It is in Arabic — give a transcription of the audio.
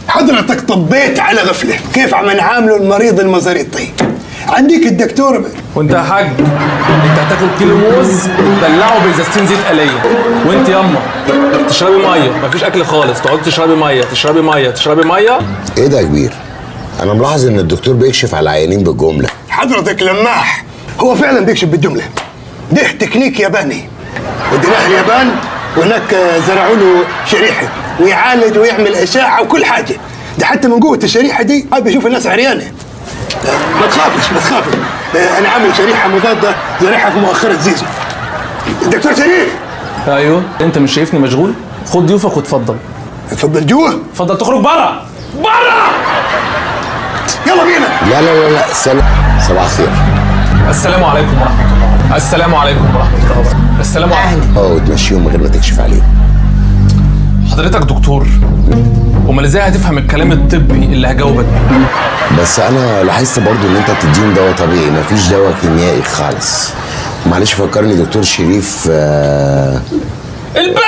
حضرتك طبيت على غفله، كيف عم نعامله المريض المزاريطي؟ عندك الدكتور. وانت يا حاج انت هتاكل كيلو موز وتدلعه بازازتين زيت قليه، وانت ياما تشربي ميه، مفيش اكل خالص، تقعدي تشربي ميه تشربي ميه تشربي ميه. ايه ده يا كبير؟ انا ملاحظ ان الدكتور بيكشف على العيانين بالجمله. حضرتك لماح، هو فعلا بيكشف بالجمله. ده تكنيك ياباني وديناه اليابان، وهناك زرعوا له شريحه ويعالج ويعمل اشعه وكل حاجه. ده حتى من قوه الشريحه دي بيشوف الناس عريانه. ما تخافش ما تخافش، انا عامل شريحه مضاده زرعها في مؤخره زيزو. الدكتور شريف. ايوه انت مش شايفني مشغول؟ خد ضيوفك واتفضل. اتفضل جوه. اتفضل تخرج بره بره. يلا بينا. لا لا لا لا صباح الخير. السلام عليكم ورحمه الله. السلام عليكم ورحمه الله. السلام عليكم. وتمشيهم من غير ما تكشف عليهم. حضرتك دكتور، امال ازاي هتفهم الكلام الطبي اللي هجاوبك بيه؟ بس انا لاحظت برضو ان انت بتديهم دواء طبيعي، مفيش دواء كيميائي خالص. معلش فكرني دكتور شريف. البس